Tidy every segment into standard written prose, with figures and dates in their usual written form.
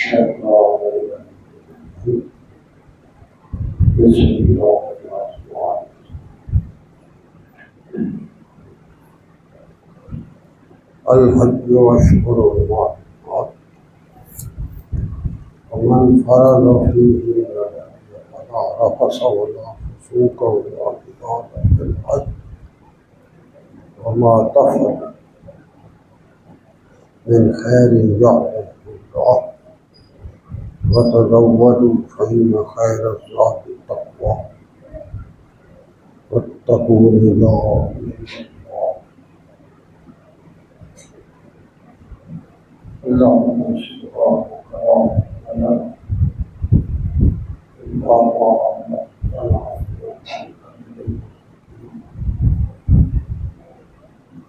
الشيطان الرجيم بسم الله الرحمن الحج أشهر معلومات ومن فرض فيه فلا رفث ولا فسوق ولا جدال في الحج وما تفعل من خير يعلمه الله وتزودوا فإن خير الزاد التقوى واتقون يا الله. اللهم اشفع كرامنا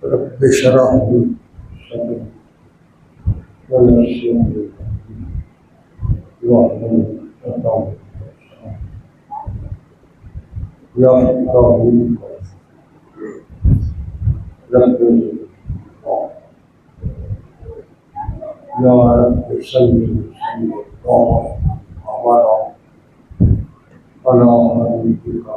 رب اشرح لي صدري ويسر لي واحلل عقدة من لساني يفقهوا قولي. يا رب صل وسلم وبارك على حبيبك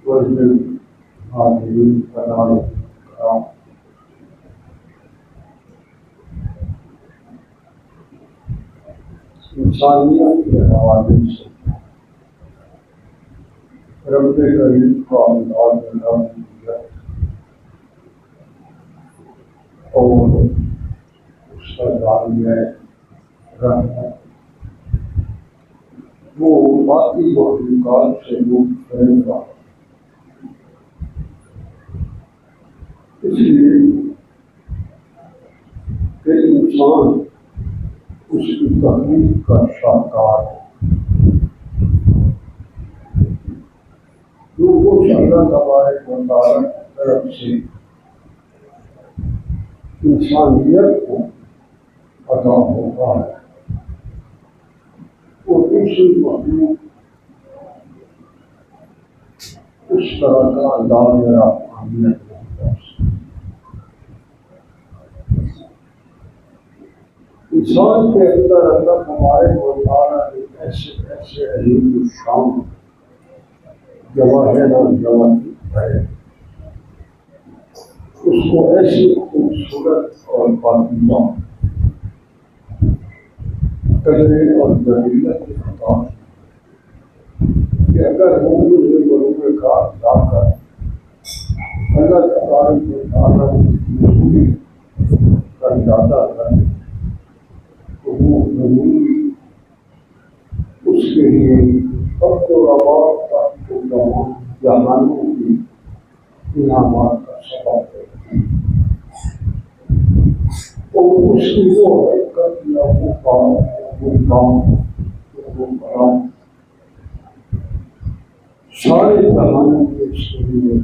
وزن حاضرين كذلك الكرام. انسانیت کے حوالے سے رب کریم کا انداز اور اس کا داریہ رحمت وہ باقی مخلوقات سے مختلف رہا. اس لیے کہ انسان اس کی تحقیق کا شاہکار ہے. جو کچھ اللہ تبارک و تعالیٰ کی طرف سے انسانیت کو عطا ہوتا ہے وہ دوسری مخلوق اس طرح کا انداز رحمانیت نہیں کر سکتی. انسان کے اندر اللہ تبارک و تعالیٰ نے ایسے ایسے عظیم الشان جواہر اور جواہر ہے اس کو ایسی خوبصورت اور پاکیزہ قدرے اور ذریعت عطا کہ اگر مومن ضرور کا ادا کر اللہ تبارک و تعالیٰ کی مجبوری کا ارادہ کرے تو وہ ضروری اس کے لیے وقت و رواق کا جہانوں کی انعامات کا سبب ہے. اور اس کی وہ حرکت یا وہ کام سارے جہانوں کے اس کے لیے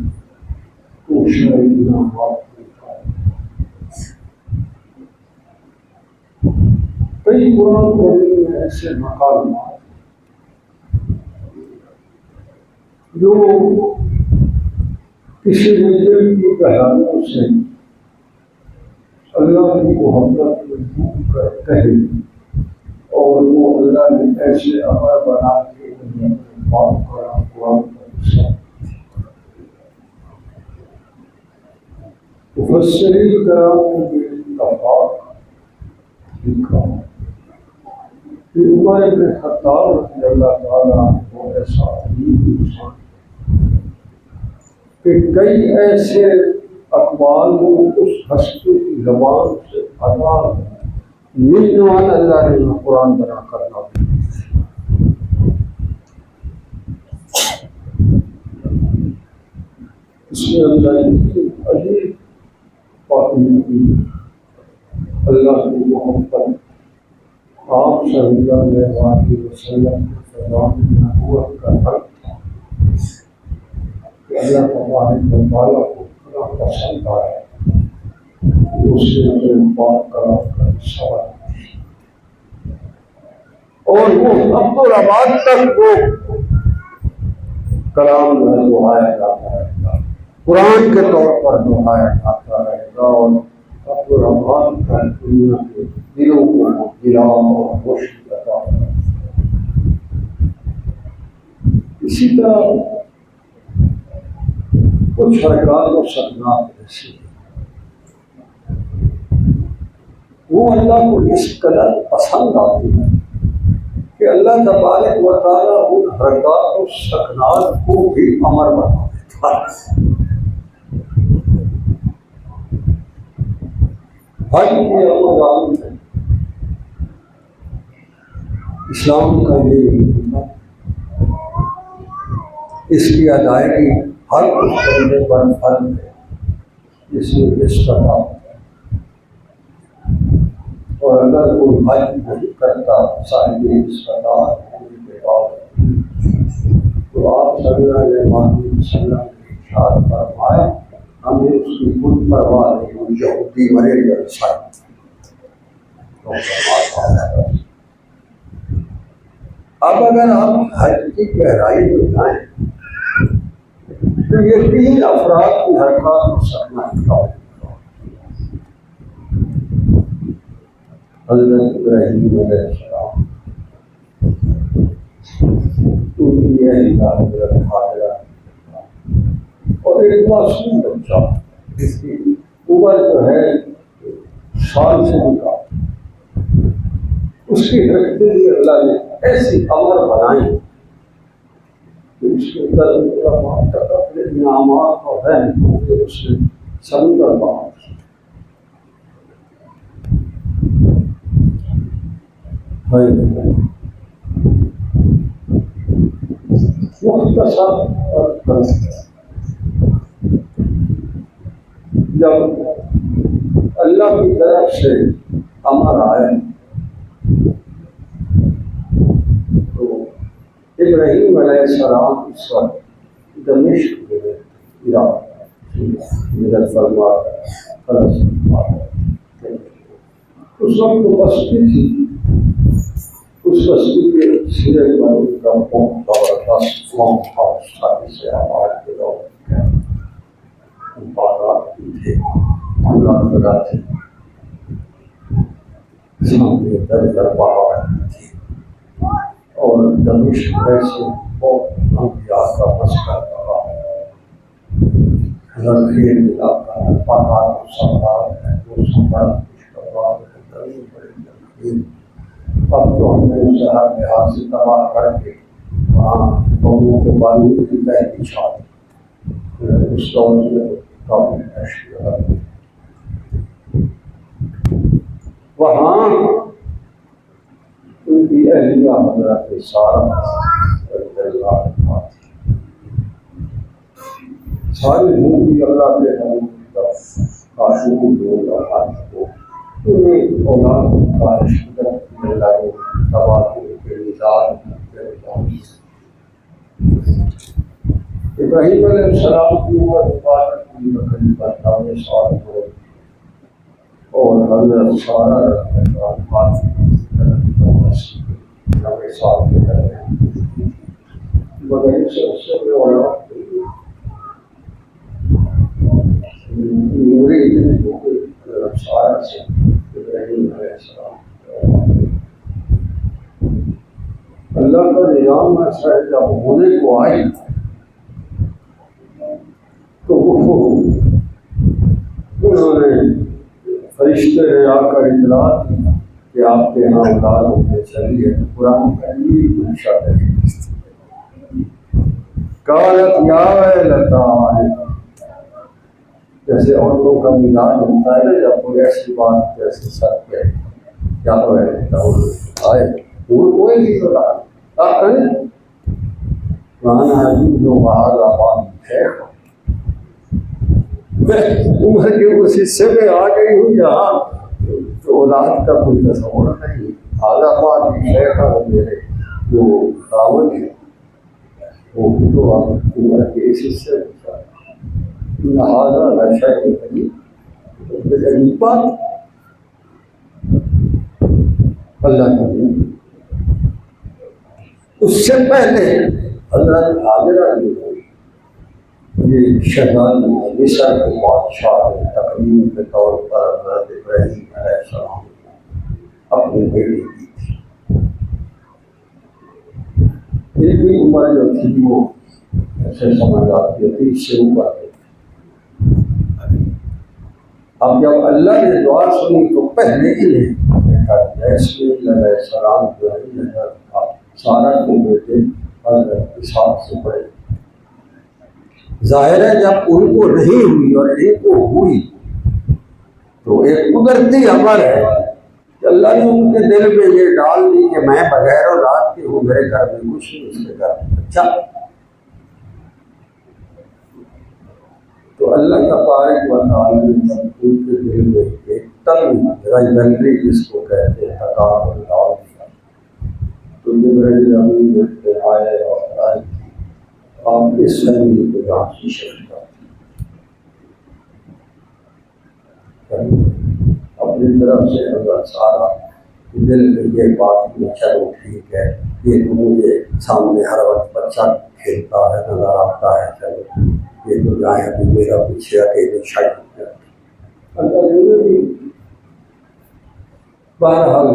کوشش انعامات دیتا ہے. کئی قرآن کریم میں ایسے مقامات جو کسی نے دل کی گہرائیوں سے اللہ کی محبت میں ڈوب کر کہے اور وہ اللہ نے ایسے عمل بنا کے انہیں معاف کرا. قرآن کا حصہ مفسرین کرام نے اتفاق لکھا کہ عمر بن خطاب رضی اللہ تعالیٰ عنہ ایسا عظیم انسان کہ کئی ایسے اقوال کو اس ہستی کی زبان سے ادا ملنوان اللہ نے قرآن بنا کرنا. اس میں اللہ کی عجیب پاکیزگی اللہ کی محبت آپ صلی اللہ علیہ وسلم کے فرمان نبوت کا حق تھا کہ اللہ تبارک و تعالیٰ کو اتنا پسند آیا اس سے بات کرا کر سوال اور وہ عبدالآباد تک وہ کلام جو ہے دہایا جاتا رہے گا، قرآن کے طور پر دہایا جاتا رہے گا، اور عبدالرحمان کا دنیا کے دلوں کو گرا اور روشنی عطا کرے گا۔ اسی طرح کچھ حرکات و سکنات ایسی ہیں وہ اللہ کو اس قدر پسند آتی ہے کہ اللہ تبارک و تعالیٰ ان حرکات و سکنات کو بھی امر بنا دیتا ہے۔ حج کی عمل ہے اسلام کا یہ اس کی ادائیگی ہر اس بندے پر فرض ہے جس میں استطاعت ہے، اور اگر کوئی حج نہیں کرتا صاحب استطاعت ہونے کے باوجود تو آپ صلی اللہ علیہ وسلم نے ارشاد فرمایا ہمیں اس کی خود پرواہ نہیں ہوئی یہودی مرے اب اگر آپ حج کی گہرائی میں جائیں تو یہ تین افراد کی حرکات و سکنات کا حضرت ابراہیم علیہ السلام، ان کی اہلیہ حضرت حاجرہ، اور ایک معصوم بچہ جس کی عمر جو ہے سال سے بھی کم، اس کی حرکت کے لیے اللہ نے ایسی امر بنائی کہ اس کے اندر اپنے انعامات اور رحمتوں سے اس نے سمندر بنا مختصر جب اللہ کی طرف سے امر آئے تو ابراہیم علیہ السلام اس وقت دمشق میں عراق مدد فرما اس وقت تو بستی تھی، اس بستی کے سرے پر ان کا بہت زبردست فارم ہاؤس تھا جسے آباد کے لوگ باغات بھی تھے، گلاب تھے، سامنے درجہ پہاڑ بھی تھی، اور دمشق ایسے بہت انبیاء کا مسکن رہا رنگین علاقہ ہے، پہاڑ و سمرات ہے، وہ سمرات مشکلات ہے، درمی بڑے جنگین۔ اب تو ہم نے اس شہر میں ہاتھ سے تباہ کر کے وہاں قوموں کے بالوں کی پہلی چھاپ اس دور میں کافی تشکیل ہے۔ وہاں ان کی اہلیہ حضرت سارہ رضی اللہ عنہا ساری زندگی اللہ کے حبیب کا عاشق و عاشق کو انہیں اولاد کا رشتہ اللہ کے تبادلے کے مزاج ابراہیم علیہ السلام کی عمر عبادت کی تقریباً 90 سال ہو، اور حضرت سارہ رضی اللہ عنہا 90 سال کے درمیان، مگر اس عرصے میں اولاد حضرت سارہ سے ابراہیم علیہ السلام اللہ کا نظام ایسا ہے جب ہونے کو آئی تو انہوں نے فرشتے نے آ کر اطلاع دی کہ آپ کے یہاں اولاد ہونے چلی ہے۔ قرآن کریم منشا ہے قالت یا ویلتیٰ، جیسے عورتوں کا مزاج ہوتا ہے نا جب کوئی ایسی بات جیسے سر پہ کیا آئے کوئی نہیں بتا جو باہر آباد ہے میں عمر کے اس حصے میں آ گئی ہوں جہاں اولاد کا کوئی تصور نہیں، آزاد شیخ ہے میرے جو خاوند ہے وہ تو عمر کے اس حصے میں لہٰذا نشہ کے قریب بات اللہ کریم۔ اس سے پہلے حضرت حاجرہ جو یہ شہزادی مصر کے بادشاہ نے تقریم کے طور پر حضرت ابراہیم علیہ السلام کو اپنی بیٹی دی تھی۔ ان کی عمر جو تھی وہ ایسے سمجھ آتی ہے 30 سے اوپر تھی۔ اب جب اللہ نے دعا سنی تو پہلے ہی نے دیکھا کہ اسماعیل علیہ السلام جو ہے حضرت سارہ کے بیٹے حضرت اسحاق سے بڑے۔ ظاہر ہے جب ان کو نہیں ہوئی اور ان کو ہوئی تو ایک قدرتی امر ہے کہ اللہ نے ان کے دل میں یہ ڈال دی کہ میں بغیر اولاد کے ہوں، میرے گھر میں کچھ نہیں، اس کے گھر میں بچہ۔ تو اللہ تبارک و تعالیٰ نے جب ان کے دل میں ایک رائبلری جس کو کہتے ہیں تکابر ڈال دیا تو جبرائیل امین بیٹھتے آئے اور آئے آپ اس فیملی کو جان کی شکل اپنی طرف سے حضرت سارہ دل میں یہ بات میں چلو ٹھیک ہے، یہ تو مجھے سامنے ہر وقت بچہ کھیلتا ہے نظر آتا ہے، چلو یہ تو جائے ابھی میرا پیچھے اکیلے شاید بہرحال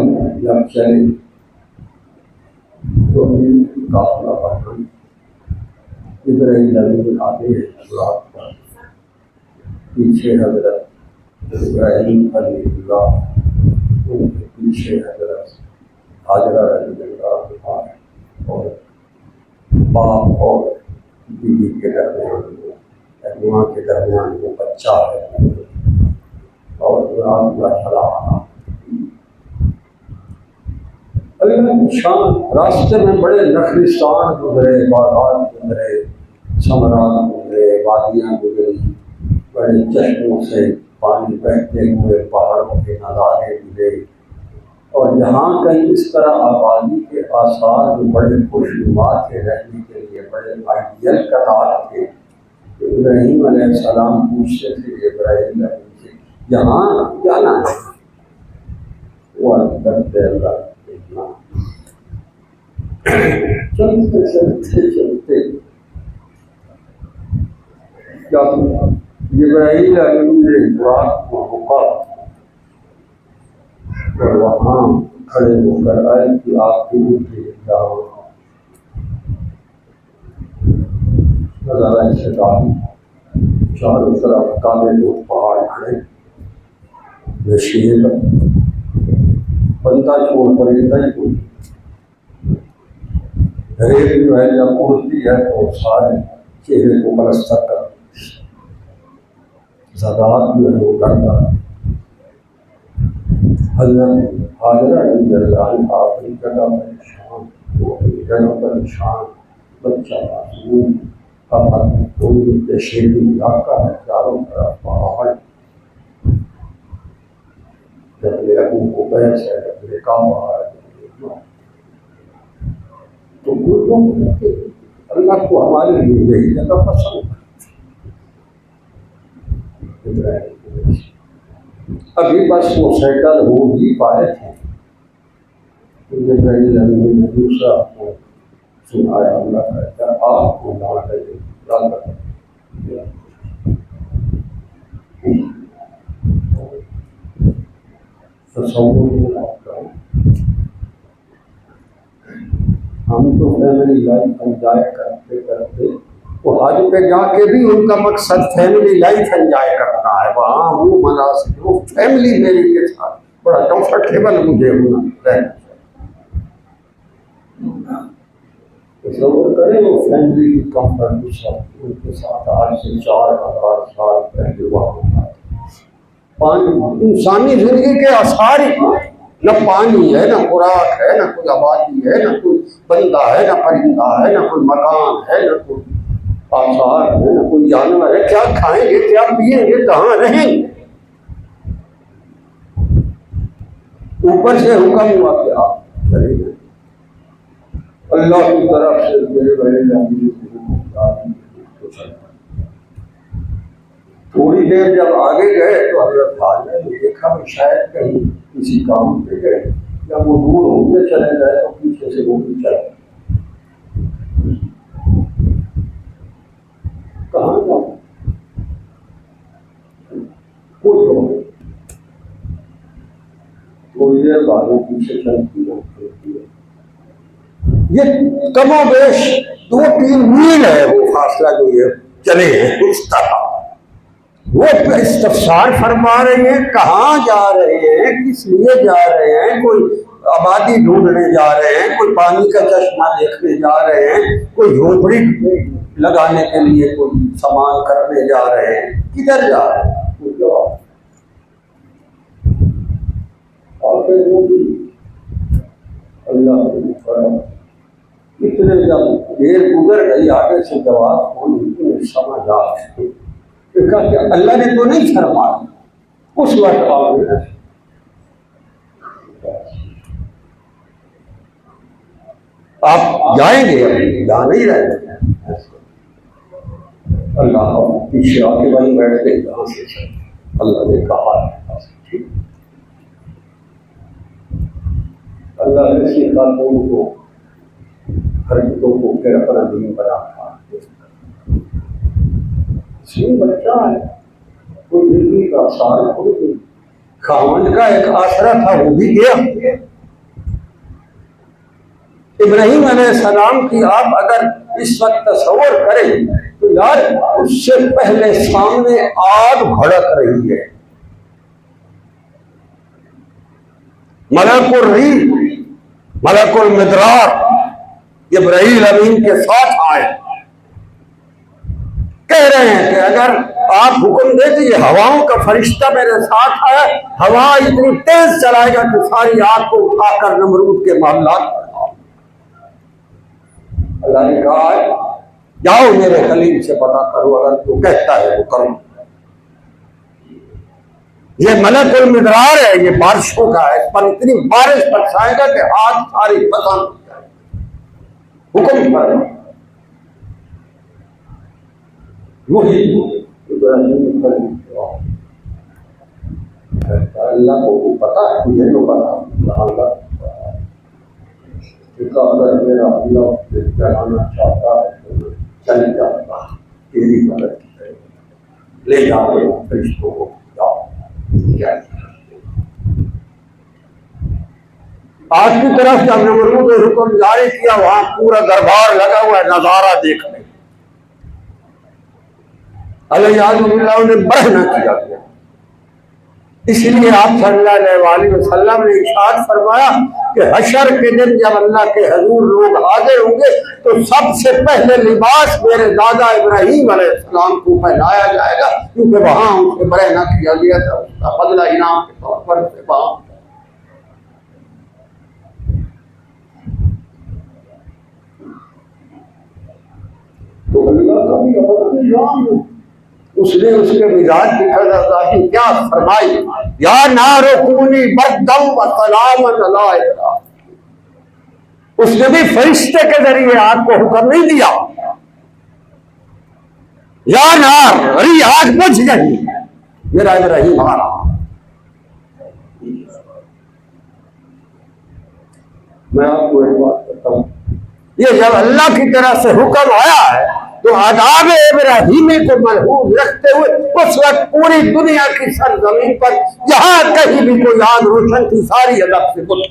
جب چلے تو قافلہ بنا ابراہیم امین آگے رات پر، پیچھے حضرت ابراہیم خلیل اللہ، ان کے پیچھے حضرت حاجرہ رضی اللہ عنہا اور باپ اور بیوی کے درمیان ماں کے درمیان وہ بچہ ہے اور رات کا چلا آنا۔ اللہ کی شان، راستے میں بڑے نخلستان گزرے، باغات گزرے، ثمرات گزرے، وادیاں گزری، بڑے چشموں سے پانی بہتے ہوئے پہاڑوں کے نظارے ملے، اور جہاں کہیں اس طرح آبادی کے آثار جو بڑے خوشنما تھے رہنے کے لیے، بڑے آئیڈیل قطار تھے، ابراہیم علیہ السلام پوچھتے تھے ابراہیم علیہ سے یہاں جانا ہے، وہ کرتے اللہ دیکھنا۔ چلتے چلتے چلتے جب ابراہیم علیہ نے رات کو رکا اور وہاں کھڑے ہو کر آئے کہ آپ کی اٹھے جاؤ نظارہ سے کافی چاروں طرف کالے دو پہاڑ کھڑے، نشیب بندہ چھوڑ کر اتنا ہی کوئی ریت جو ہے جب اڑتی ہے تو سارے چہرے کو پلستر کر زراعت جو ہے وہ کرتا ہے۔ حضرت حاجرہ رضی اللہ عنہا اپنی جگہ پریشان، وہ اپنی جگہ پریشان، بچہ معصوم، کوئی شیری علاقہ ہے، چاروں طرف پہاڑ، جب ابو کو بیس ہے، جب کعبہ ہے، تو اللہ کو ہمارے لیے یہی جگہ پسند ہے۔ ابھی بس وہ سیٹل ہو ہی پائے تھے، جبرائیل امین نے دوسرا کو سنایا، اللہ کہتا ہے آپ کو لا کر تصور ہم تو فیملی لائف انجوائے کرتے کرتے، وہ حج پہ جا کے بھی ان کا مقصد فیملی لائف انجوائے کرنا ہے، وہاں وہ مناسب وہ فیملی میری کے ساتھ بڑا کمفرٹیبل مجھے ہونا رہنا چاہیے۔ تصور کریں وہ فیملی کی کمفرٹ کے ساتھ، ان کے ساتھ آج سے 4000 سال پہلے وہاں پانی انسانی زندگی کے آثار ہی، نہ پانی ہے، نہ خوراک ہے، نہ کوئی آبادی ہے، نہ کوئی بندہ ہے، نہ پرندہ ہے، نہ کوئی مکان ہے، نہ کوئی آثار ہے، نہ کوئی جانور ہے۔ کیا کھائیں گے، کیا پیئیں گے، کہاں رہیں گے؟ اوپر سے حکم ہوا کہ آپ چلے گئے، اللہ کی طرف سے میرے بڑے جانے تھوڑی دیر جب آگے گئے تو حضرت حاجرہ نے دیکھا کہ شاید کہیں کسی کام پہ گئے، جب وہ دور ہوتے چلے گئے تو پیچھے سے وہ بھی چلے، کہاں جاتے والوں پیچھے چلتی ہوتی ہے. یہ کم و بیش 2-3 میل ہے وہ فاصلہ جو یہ چلے ہیں. اس طرح وہ استفسار فرما رہے ہیں کہاں جا رہے ہیں, کس لیے جا رہے ہیں. کوئی آبادی ڈھونڈنے جا رہے ہیں, کوئی پانی کا چشمہ دیکھنے جا رہے ہیں, کوئی جھونپڑی لگانے کے لیے کوئی سامان کرنے جا رہے ہیں. کدھر جا رہے ہیں؟ اور پھر وہ بھی اللہ اتنے جب دیر گزر گئی آگے سے جواب کون سمجھ آ کہا کہ اللہ نے تو نہیں فرمایا. اس وقت آپ جائیں گے, جہاں نہیں رہے گے. اللہ پیچھے آ کے وہیں بیٹھ گئے جہاں سے اللہ نے کہا. اللہ نے اسی قانون کو حرکتوں کو پھر اپنا دین بنا تھا. بچہ ہے, کوئی زندگی کا سارا کوئی خاوند کا ایک آسرا تھا, وہ بھی گیا. ابراہیم علیہ السلام کی آپ اگر اس وقت تصور کریں تو یار اس سے پہلے سامنے آگ بھڑک رہی ہے. ملک الریح ملک المدرار جبرائیل امین کے ساتھ آئے, کہہ رہے ہیں کہ اگر آپ حکم دے دیجیے ہواؤں کا فرشتہ میرے ساتھ آیا, ہوا اتنی تیز چلائے گا کہ ساری آگ کو اٹھا کر نمرود کے محلات پر ڈال. اللہ نے کہا جاؤ میرے خلیل سے پتا کرو, اگر تو کہتا ہے وہ کرو. یہ ملک المدرار ہے, یہ بارشوں کا ہے, اس پر اتنی بارش برسائے گا کہ آگ ساری ختم ہو جائے. حکم پر وہی اللہ کو پتا ہے, مجھے تو پتا. اگر میرا اللہ جلانا چاہتا ہے تو چل جاتا, تیری مدد لے جاؤ فرشتوں کو جاؤ. آج کی طرف جب نمرود نے حکم جاری کیا وہاں پورا دربار لگا ہوا ہے نظارہ دیکھنے. علیہ اللہ نے برہ نہ کیا. اس لیے آپ صلی اللہ علیہ وسلم نے ارشاد فرمایا کہ حشر کے دن جب اللہ کے حضور لوگ حاضر ہوں گے تو سب سے پہلے لباس میرے دادا ابراہیم علیہ السلام کو پہنایا جائے گا, کیونکہ وہاں ان سے برہ نہ کیا گیا تھا. اس کا بدلہ انعام کے طور پر تو اللہ کا بھی بدلہ. اس نے اس کے مزاج کی قدر کیا فرمائی, یا نار کونی بردم و سلام علی ابراہیم. اس نے بھی فرشتے کے ذریعے آگ کو حکم نہیں دیا, یا نار اری آگ بجھ گئی, میرا ابراہیم آ رہا. میں آپ کو ایک بات کرتا ہوں, یہ جب اللہ کی طرف سے حکم آیا ہے تو آداب ابراہیمی کو محفوظ رکھتے ہوئے اس وقت پوری دنیا کی سرزمین پر جہاں کہیں بھی کوئی آگ روشن تھی ساری ادب سے بول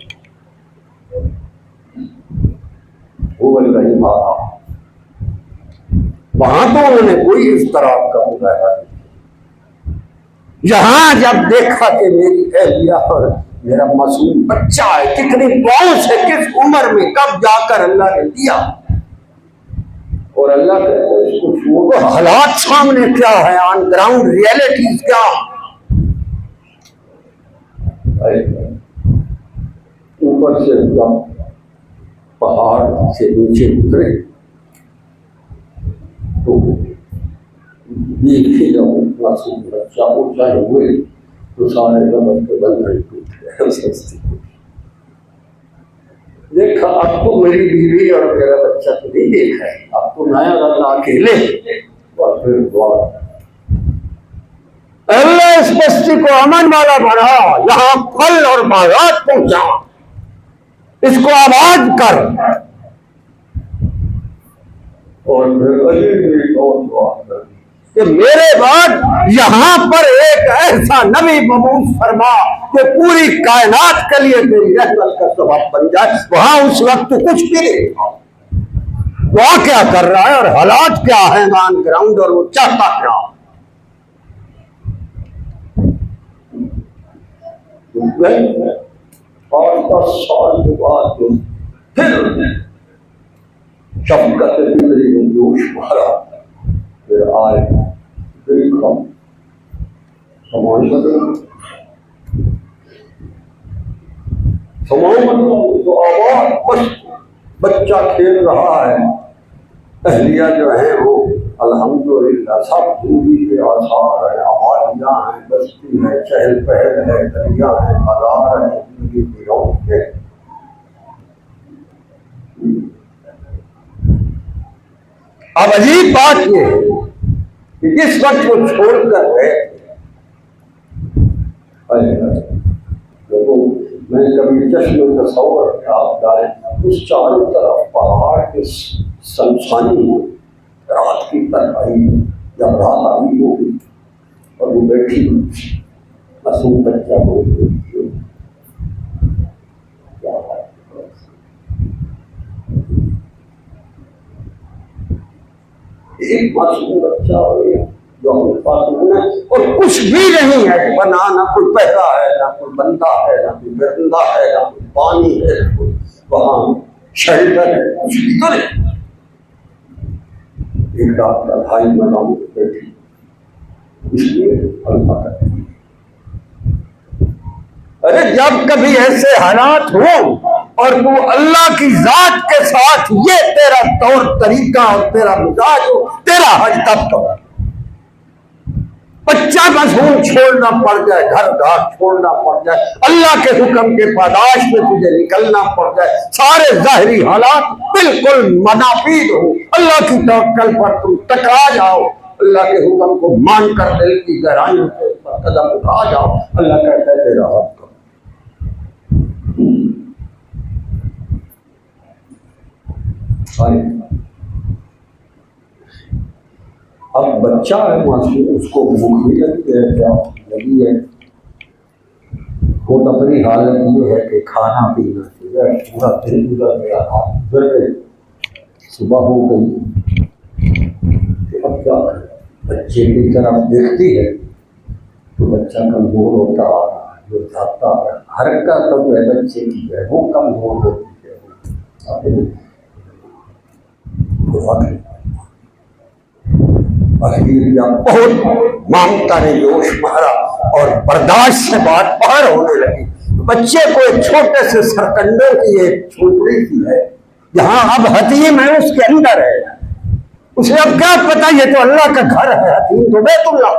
وہاں تو انہوں نے کوئی اس طرح کا مظاہرہ نہیں. یہاں جب دیکھا کہ میری اہلیہ اور میرا معصوم بچہ ہے, کتنی پاؤں سے کس عمر میں کب جا کر اللہ نے دیا, اور اللہ کہتے ہیں حالات سامنے کیا ہے, آن گراؤنڈ ریئلٹیز کیا. اوپر سے پہاڑ سے نیچے اترے تو دیکھے جب معصوم بچہ اونچا ہوئے تو سارے زمن کے بندھن ٹوٹ گئے. دیکھا اب تو میری بیوی اور میرا بچہ تو نہیں دیکھا ہے, اب تو نیا اللہ اکیلے. اور پھر دعا اللہ اس بستی کو امن والا بنا, یہاں پھل اور باغات پہنچا, اس کو آباد کر. اور پھر علی اور دعا کر کہ میرے بعد یہاں پر ایک ایسا نبی مبعوث فرما کہ پوری کائنات کے لیے تیری رحمت کا سبب بن جائے. وہاں اس وقت تو کچھ بھی نہیں تھا. وہاں کیا کر رہا ہے اور حالات کیا ہیں آن گراؤنڈ, اور وہ چاہتا کیا. اور 10 سال کے بعد پھر شفقت فطری میں جوش بھرا, پھر آئے دیکھا سماج بدلا, سماج بدلا تو آواز بس بچہ کھیل رہا ہے. اہلیہ جو ہیں وہ الحمدللہ سب زندگی کے آثار ہیں, آبادیاں ہیں, بستی ہے, چہل پہل ہے, دریا ہے, بازار ہے, زندگی کی رونق ہے. اب عجیب بات یہ ہے کہ جس وقت وہ چھوڑ کر گئے, میں کبھی چشم تصور میں آپ جائیں, اس چاروں طرف پہاڑ کے سنسانی رات کی تنہائی یا رات آئی ہوگی اور وہ بیٹھی معصوم بچہ کو ایک معصوم بچہ اور ایک جو خاتون ہے, اور کچھ بھی نہیں ہے بنا, نہ کوئی پیدا ہے, نہ کوئی بندہ ہے, نہ کوئی گرندہ ہے, نہ کوئی پانی ہے, کوئی وہاں شیلٹر ہے, کچھ بھی تو نہیں. ایک رات کا 2.5 مہینہ بیٹھی, اس لیے اللہ کرتی. ارے جب کبھی ایسے حالات ہوں اور تو اللہ کی ذات کے ساتھ یہ تیرا طور طریقہ اور تیرا مزاج ہو, تیرا حج تب تو بچہ معصوم چھوڑنا پڑ جائے, گھر گھر چھوڑنا پڑ جائے, اللہ کے حکم کے پاداش میں تجھے نکلنا پڑ جائے, سارے ظاہری حالات بالکل منافید ہو, اللہ کی توکل پر تم ٹکرا جاؤ, اللہ کے حکم کو مان کر دل کی گہرائیوں سے قدم اٹھا جاؤ, اللہ کہتا ہے تیرا حق. اب بچہ ہے معصوم, اس کو بھوک بھی لگتی ہے, کیا لگی ہے, خود اپنی حالت یہ ہے کہ کھانا پینا چاہیے, پورا دن گزر گیا, رات گزر گئی, صبح ہو گئی, اب کیا کرے. بچے کی طرف دیکھتی ہے تو بچہ کمزور ہوتا آ رہا ہے, جو جاتا ہے حرکت تو ہے بچے کی ہے وہ کمزور ہوتی ہے. بہت مانگتا نے جوش مارا اور برداشت سے بات باہر ہونے لگی. بچے کو ایک چھوٹے سے سرکنڈے کی ایک چھوٹڑی کی ہے, جہاں اب حتیم ہے اس کے اندر ہے. اسے اب کیا پتا, یہ تو اللہ کا گھر ہے, حتیم تو بیت اللہ.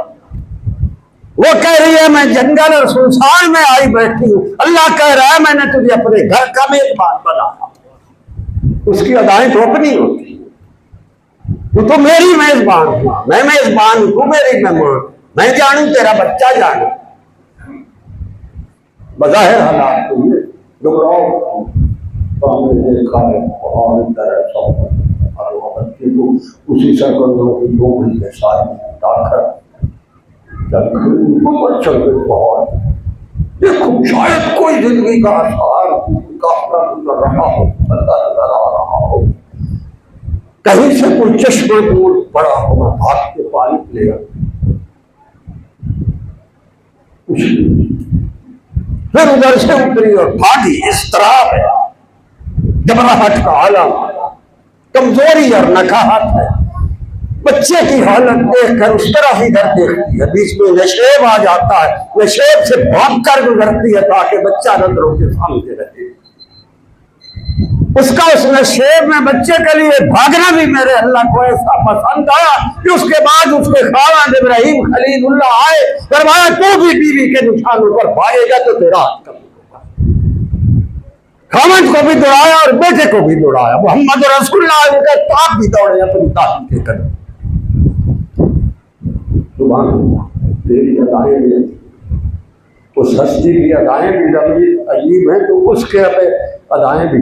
وہ کہہ رہی ہے میں جنگل اور سنسان میں آئی بیٹھی ہوں, اللہ کہہ رہا ہے میں نے تجھے اپنے گھر کا میزبان بنایا. اس کی ادائیں تو اپنی ہوتی, تو میری میزبان ہوں, میں میزبان ہوں, تو میری مہمان, میں جانوں تیرا بچہ جانوں. بظاہر حالات کو یہ دبراؤ سامنے دیکھا ہے اور اندر ہے سب, اور وہ بچے کو اسی سرکندوں کی 2 مہینے سال میں ڈال کر جب بچوں کے بہت دیکھو شاید کوئی زندگی کا آثار گزر رہا ہو, بندہ نظر آ رہا ہو, کہیں سے کوئی چشمہ دور پڑا ہو, میں بھاگ کے پانی لے گا, پھر ادھر سے اتری اور بھاگی. اس طرح ہے گھبراہٹ کا عالم, کمزوری اور نکاہت ہے. بچے کی حالت دیکھ کر اس طرح ہی ادھر دیکھتی ہے, بیچ میں نشیب آ جاتا ہے, نشیب سے بھاگ کر گزرتی ہے تاکہ بچہ نظروں کے سامنے رہے. اس کا اس نشیب میں بچے کے لیے بھاگنا بھی میرے اللہ کو ایسا پسند آیا کہ اس کے بعد اس کے خاوند ابراہیم خلیل اللہ آئے, فرمایا تو بھی بیوی کے نشانوں پر بھاگے گا تو تیرا ہاتھ کم ہوگا. خاوند کو بھی دوڑایا اور بیٹے کو بھی دوڑایا. محمد رسول اللہ ان کے آپ بھی دوڑے اپنی تعلیم کے قدم. سبحان اللہ, تیری ادائیں بھی اس ہستی کی ادائیں بھی عجیب ہیں, تو اس کے ادائیں بھی.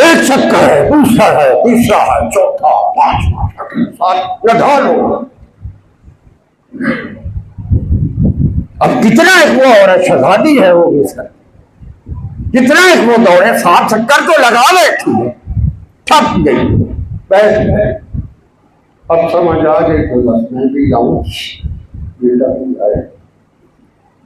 ایک چکر ہے، دوسرا ہے، تیسرا ہے، چوتھا، پانچواں، چھٹا، ساتواں، نہ ڈھالو۔ اب کتنا ایک وہ عورت شہزادی ہے وہ بھی سر، کتنا ایک وہ دوڑے، 7 چکر تو لگا بیٹھی ہے، تھک گئی، بیٹھ گئے۔ اب سمجھ آ گئی تو بس میں بھی جاؤں، بیٹا بھی آئے،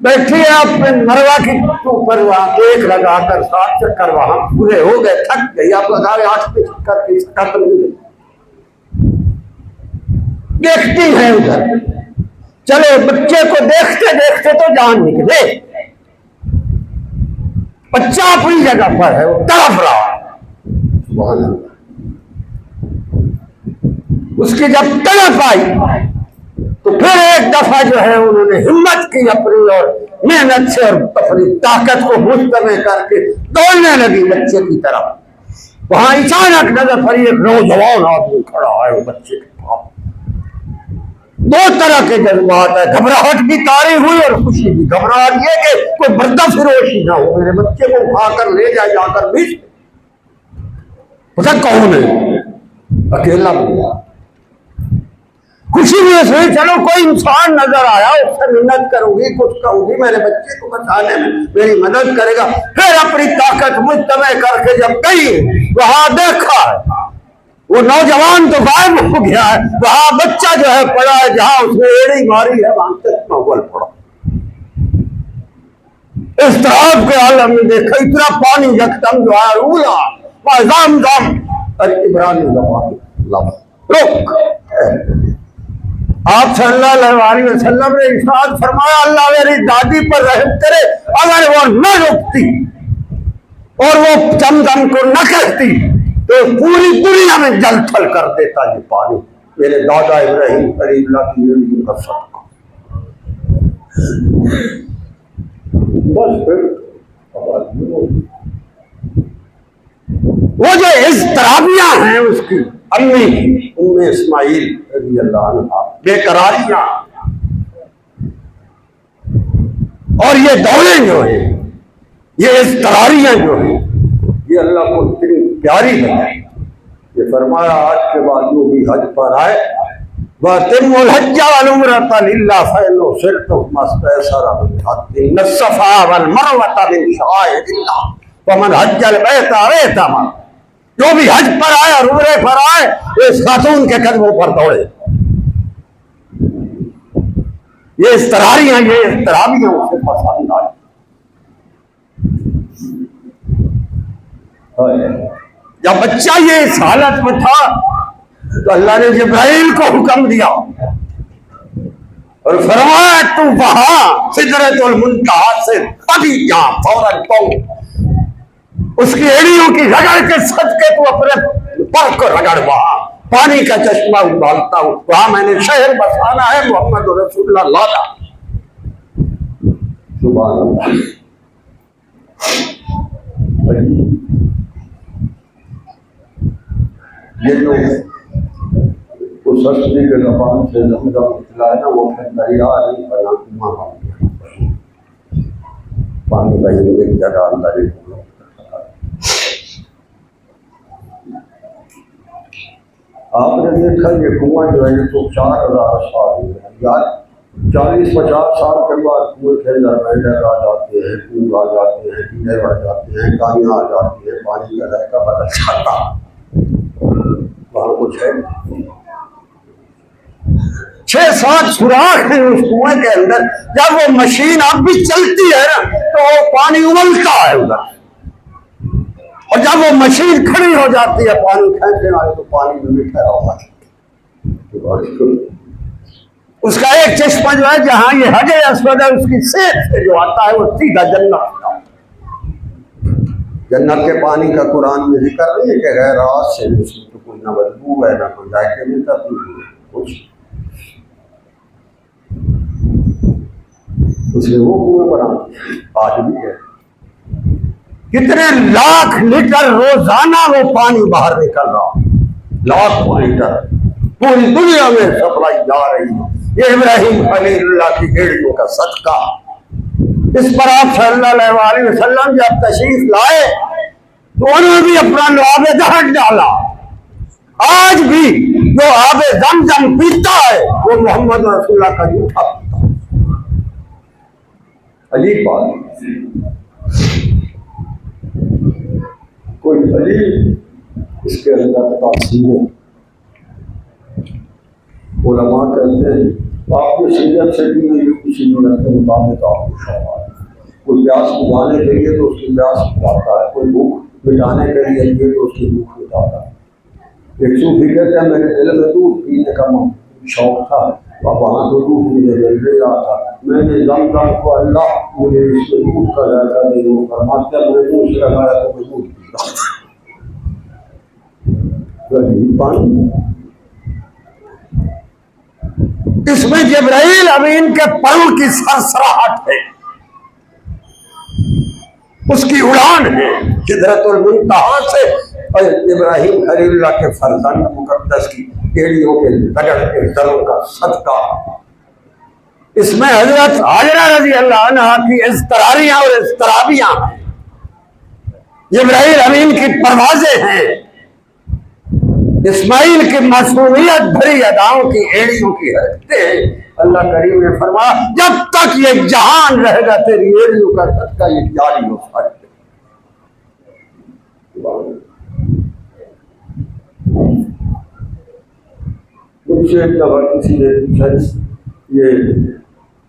بیٹھی ہے اپنے مروا کے اوپر، وہاں ایک لگا کر 7 چکر وہاں پورے ہو گئے، تھک گئی۔ آپ لگا 8 چکر کی ختم ہو گئی، دیکھتی ہے ادھر، چلو بچے کو دیکھتے دیکھتے تو جان نکلے، بچہ اپنی جگہ پر ہے، وہ تڑپ رہا ہے، سبحان اللہ۔ اس کی جب تڑپ آئی تو پھر ایک دفعہ جو ہے انہوں نے ہمت کی اپنی اور محنت سے اور اپنی طاقت کو مجتمع کر کے دوڑنے لگی بچے کی طرف۔ وہاں اچانک نظر پڑی ایک نوجوان آدمی کھڑا ہے وہ بچے کے پاس۔ 2 طرح کے جذبات ہیں، گھبراہٹ بھی طاری ہوئی اور خوشی بھی۔ گھبراہٹ یہ کہ کوئی بردہ فروشی نہ ہو، میرے بچے کو اٹھا کر لے جا کر بیچ پتہ کون ہے، اکیلا بندہ۔ خوشی بھی اس میں چلو کوئی انسان نظر آیا، اس سے منت کروں گی، کچھ کہوں گی، میرے بچے کو بچانے میں میری مدد کرے گا۔ پھر اپنی طاقت مجتمع کر کے جب گئی وہاں دیکھا ہے وہ نوجوان تو غائب ہو گیا ہے، وہاں بچہ جو ہے پڑا ہے، جہاں اس نے ایڑی ماری ہے وہاں چشمہ اول پڑا۔ اضطراب کے عالم میں دیکھا اتنا پانی یکدم جو ہے اولا زم ارے عبرانی زبان رک۔ آپ صلی اللہ علیہ وسلم نے ارشاد فرمایا اللہ میری دادی پر رحم کرے، اگر وہ نہ رکتی اور وہ چمدم کو نہ کہتی تو پوری دنیا میں جل تھل کر دیتا یہ پانی، میرے دادا ابراہیم خلیل اللہ کی زندگی کا صدقہ۔ بس پھر وہ جو اضطرابیاں ہیں اس کی امی کی، ام اسماعیل رضی اللہ عنہ، بے قراریاں اور یہ دوریں جو ہیں، یہ اضطراریاں جو ہیں، یہ اللہ کو اتنی پیاری لگی۔ یہ فرمایا آج کے بعد جو بھی حج پر آئے وَأَتِمُّوا الْحَجَّ وَالْعُمْرَةَ لِلَّهِ فَإِنْ أُحْصِرْتُمْ فَمَا اسْتَيْسَرَ مِنْ الْهَدْيِ إِنَّ الصَّفَا وَالْمَرْوَةَ مِنْ شَعَائِرِ اللَّهِ فَمَنْ حَجَّ الْبَيْتَ أَوْ اعْتَمَرَ۔ جو بھی حج پر آئے اور عمرے پر آئے وہ اس خاتون کے قدموں پر دوڑے۔ یہ اضطراریاں، یہ اضطرابیاں اسے پسند آئی۔ جب بچہ یہ اس حالت میں تھا تو اللہ نے جبرائیل کو حکم دیا اور فرمایا تو وہاں سدرۃ المنتہا سے ابھی جا فوراً پہنچ، اس کی ایڑیوں کی رگڑ کے صدقے تو اپنے پر کو رگڑ، وہاں پانی کا چشمہ ابالتا ہوں، وہاں میں نے شہر بسانا ہے محمد رسول اللہ لالا۔ سبحان اللہ۔ یہ جو اس ہستی کے زبان سے زمزم نکلا ہے نا، وہ پھر دریا نہیں بنا ماں پانی کا ایک جگہ اندر ہی۔ آپ نے دیکھا یہ کنواں جو ہے یہ تو 4000 سال ہوئے ہیں، یا 40-50 سال کے بعد کنویں کے اندر مینڈک آ جاتے ہیں، پونگ آ جاتے ہیں، کیڑے بڑھ جاتے ہیں، گائیاں آ جاتی ہیں، پانی کا ذائقہ بدل جاتا، وہاں کچھ ہے 6-7 سوراخ ہیں اس کنویں کے اندر۔ جب وہ مشین اب بھی چلتی ہے نا تو وہ پانی ابلتا ہے ادھر، اور جب وہ مشین کھڑی ہو جاتی ہے پانی کھینچنے والی تو پانی میں بھی ٹھہرا ہوا ہے۔ اس کا ایک چشمہ جو ہے جہاں یہ حجر اسود ہے اس کی سیٹ سے جو آتا ہے وہ سیدھا جنت کا۔ جنت کے پانی کا قرآن میں ذکر نہیں ہے کہ غیر آس سے اس میں تو کوئی نہ بدبو ہے نہ کوئی ذائقے میں تبدیلی ہے کچھ، اس نے وہ کنویں بنا آج بھی ہے۔ کتنے لاکھ لیٹر روزانہ وہ پانی باہر نکل رہا، لاکھ لیٹر پوری دنیا میں سپلائی جا رہی ہے، یہ ابراہیم خلیل اللہ کی بیڑیوں کا صدقہ۔ اس پر آپ صلی اللہ علیہ وسلم جب تشریف لائے تو انہوں نے بھی اپنا لعاب دہن ڈالا. آج بھی جو آب زمزم پیتا ہے وہ محمد رسول اللہ کا جھوٹا پیتا ہے. عجیب بات. کوئی دلیل اس کے اندر تاثیر ہے. علماء کہتے ہیں آپ کی شریعت سے بھی نہیں کسی ملت کے مطابق آپ کو شوق ہے. کوئی پیاس بجھانے کے لیے تو اس کی پیاس بجھاتا ہے, کوئی بھوک مٹانے کے لیے تو اس کی بھوک مٹاتا ہے. ایک صوفی کہتے ہیں میرے دل میں دودھ پینے کا شوق تھا, اب وہاں تو دودھ مجھے مل رہا تھا, میں نے زمزم کو اللہ مجھے اس کے دودھ کا ذائقہ دے وہ فرماتے ہیں میں منہ سے لگایا تو میں دودھ پی رہا تھا. پانی اس میں جبرائیل امین کے پروں کی سرسراہٹ ہے, اس کی اڑان ہے سدرۃ المنتہا سے, اور ابراہیم خلیل اللہ کے فرزند مقدس کی ایڑیوں کے رگڑ کے دروں کا صدقہ. اس میں حضرت حاجرہ رضی اللہ عنہ کی اضطراریاں اور اضطرابیاں ہیں, جبرائیل امین کی پروازیں ہیں, اسماعیل کی معصومیت بھری اداؤں کی ایڑیوں کی حرکتیں ہیں. اللہ کریم نے فرمایا جب تک یہ جہان رہے گا تیری ایڑیوں کا صدقہ یہ جاری ہو سکتا. مجھ سے ایک دفعہ کسی نے پوچھا یہ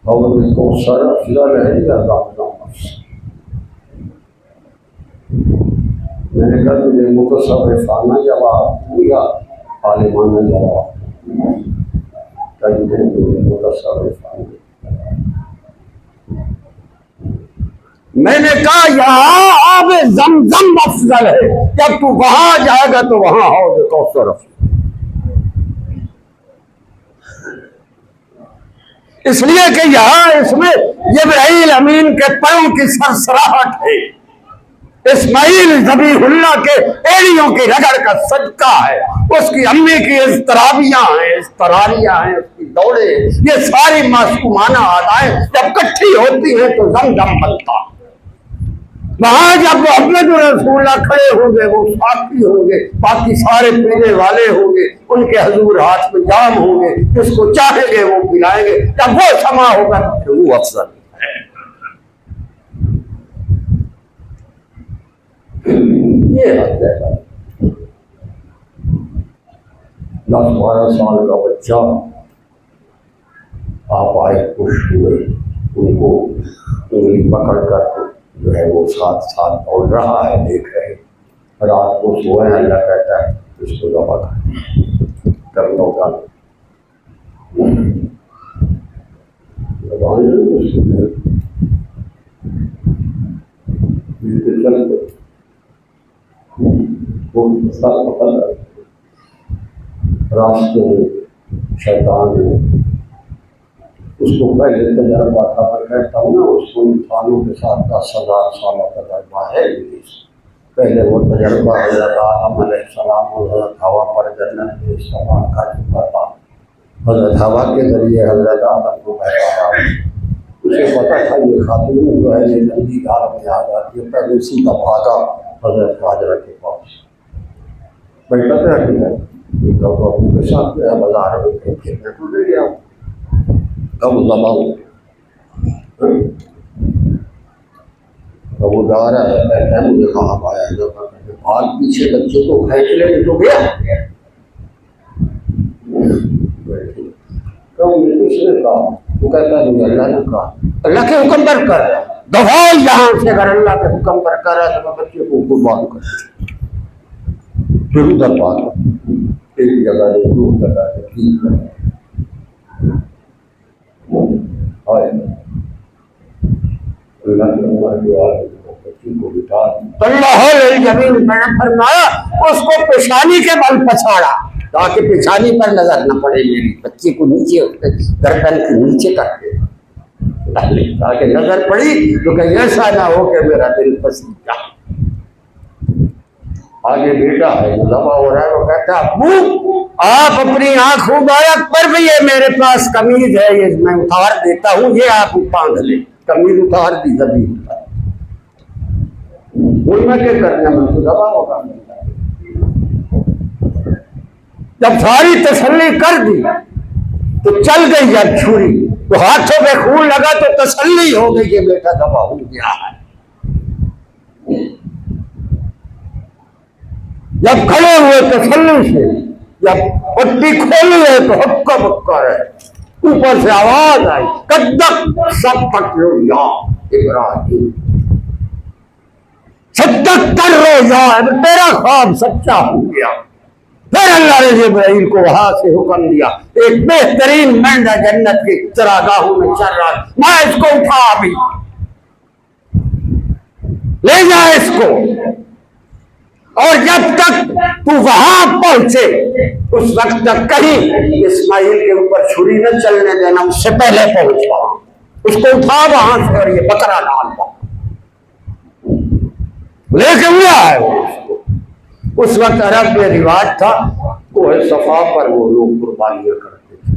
حوض کوثر افضل ہے یا زمزم؟ میں نے کہا تجھے متصوفانہ جواب یا عالمانہ جواب؟ متصوفانہ. میں نے کہا یہاں آب زمزم افضل ہے, جب تو وہاں جائے گا تو وہاں حوض کوثر افضل. اس لیے کہ یہاں اس میں جبرائیل امین کے پروں کی سرسراہٹ ہے, اسماعیل ذبیح اللہ کے ایڑیوں کی رگڑ کا صدقہ ہے, اس کی امی کی اضطرابیاں ہیں, اضطراریاں ہیں, اس کی دوڑیں, یہ ساری معصومانہ ادائیں جب کٹھی ہوتی ہیں تو زمزم بنتا. وہاں جب محمد رسول اللہ کھڑے ہوں گے, وہ ساتھی ہوں گے, باقی سارے پینے والے ہوں گے, ان کے حضور ہاتھ میں جام ہوں گے, جس کو چاہیں گے وہ پلائیں گے. جب وہ سما ہوگا تو وہ افضل ہے. یہ حد ہے. 10-12 سال کا بچہ آپ آئے خوش ہوئے, ان کو انگلی پکڑ کر جو ہے وہ ساتھ ساتھ دوڑ رہا ہے, دیکھ رہے. رات کو سوئے ہیں, اللہ کہتا ہے اس کو دبا کر لو گا. راستے میں شیطان نے اس کو پہلے تجربہ تھا, پر کہتا ہوں نا اس کو انسانوں کے ساتھ 10,000 سال کا تجربہ ہے. پہلے وہ تجربہ حضرت آدم علیہ السلام اور حضرت ہوا پر جنت کے استعمال کا چکا تھا. حضرت ہوا کے ذریعے حضرت آدم کو بہتایا. اسے پتا تھا یہ خاتون جو ہے یہ جلدی گھر میں آ جاتی ہے, پہلے اسی کا بھاگا حضرت حاجرہ کے پاس. بھائی پتہ ہے ابو کے ساتھ گیا بازار میں, پھر تو لے گیا کب زبان ابو جا رہا ہے, کہتا ہے مجھے کہاں پایا ہے, بھاگ پیچھے بچے کو کھینچ لے تو گیا. کس نے کہا؟ وہ کہتا ہے مجھے اللہ نے کہا. اللہ کے حکم پر کر رہا ہے, دفاع یہاں سے اگر اللہ کے حکم پر کر رہا ہے تو میں بچے کو قربان کر. پھر ادھر بات ایک جگہ ہے, دو جگہ ہے, تین جگہ ہے. میں نے فرمایا اس کو پیشانی کے بل پچھاڑا تاکہ پیشانی پر نظر نہ پڑے میری, بچے کو نیچے گردن کے نیچے کر کے تاکہ نظر پڑی تو کہیں ایسا نہ ہو کہ میرا دل پسند جائے. آگے بیٹا ہے دبا ہو رہا ہے, وہ کہتا ہے ابو آپ اپنی آنکھ مبارک پر بھی یہ میرے پاس قمیض ہے, یہ میں اتار دیتا ہوں, یہ آپ باندھ لیں. قمیض اتار دی زمین پر. ان میں کے کرنے میں تو دبا ہوگا. جب ساری تسلی کر دی تو چل گئی جب چھری تو ہاتھوں پہ خون لگا تو تسلی ہو گئی کہ بیٹا دبا ہو گیا ہے. جب کھڑے ہوئے تسلی سے، جب پٹی کھولی ہے تو ہکا بکا ہے، اوپر سے آواز آئی کدک سب پٹلو یا ابراہیم، صدق کر رو یا تیرا خواب سچا ہو گیا. پھر اللہ نے جبرائیل کو وہاں سے حکم دیا، ایک بہترین مینڈا جنت کی چراگاہوں میں چل رہا ہے، میں اس کو اٹھا ابھی لے جا اس کو، اور جب تک تو وہاں پہنچے اس وقت تک کہیں اسماعیل کے اوپر چھری نہ چلنے دینا، اس سے پہلے پہنچ وہاں، اس کو اٹھا وہاں سے اور یہ بکرا ڈال دو لے کے ہوا ہے وہ اس کو. اس وقت عرب میں رواج تھا کوہ صفا پر وہ لوگ قربانیاں کرتے تھے.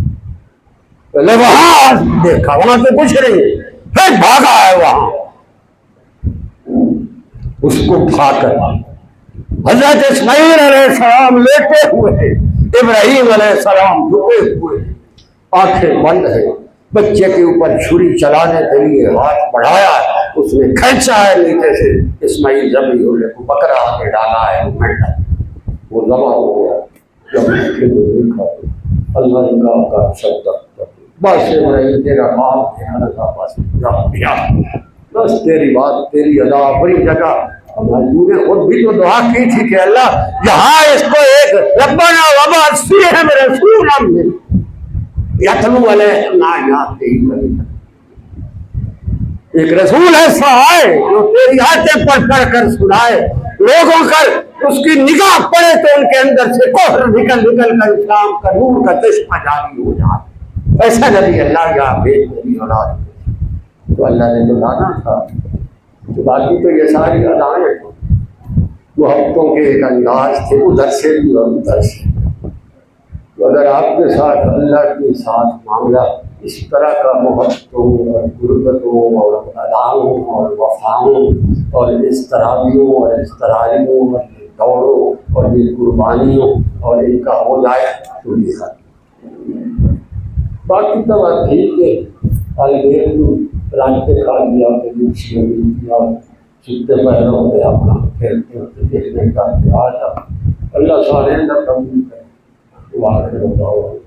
پہلے وہاں دیکھا، وہاں تو کچھ نہیں ہے، پھر بھاگا ہے وہاں اس کو اٹھا کر. حضرت اسماعیل علیہ السلام لیٹے ہوئے ہیں، ابراہیم علیہ السلام جھکے ہوئے ہیں، آنکھیں بند ہے. بچے کے اوپر چھری چلانے کے لیے ہاتھ بڑھایا ہے، اس نے کھینچا ہے نیچے سے، اسماعیل ذبح ہونے کو بکرا آگے ڈالا ہے، وہ مینڈا وہ ذبح ہو گیا. جب اس کے کو دیکھا تو اللہ نے کہا کا صدق بس ابراہیم تیرا باپ ہے، بس رب گیا، بس تیری بات تیری ادا بڑی جگہ. تو نے خود بھی تو دعا کی تھی کہ اللہ یہاں اس کو ایک ربنا وبعث فیہم رسولا منہم یتلو علیہم آیاتک، ایک رسول ایسا آئے جو تیری آیتیں پڑھ کر کر سنائے لوگوں کر، اس کی نگاہ پڑے تو ان کے اندر سے کفر نکل نکل کر اسلام کا نور کا چشمہ جاری ہو جائے. ایسا نبی اللہ یہاں بھیج میری اولاد. تو اللہ نے تو لانا تھا. تو باقی تو یہ ساری ادائیں وہ ہفتوں کے ایک انداز تھے، ادھر سے بھی اور ادھر سے. تو اگر آپ کے ساتھ اللہ کے ساتھ معاملہ اس طرح کا محبتوں اور غربتوں اور اداؤں اور وفاؤں اور اضطرابیوں اور اضطراریوں اور دوڑوں اور یہ قربانیوں اور ان کا ہو جائے تو یہ باقی تو بات ٹھیک ہے. طالب علم پلانٹے کھا دیا کہ دوسری دیا چھتے پہلے ہوتے اپنا کھیلتے ہوتے دیکھنے کا آج اللہ سارے اندر قبول کرے. واقع ہوتا ہو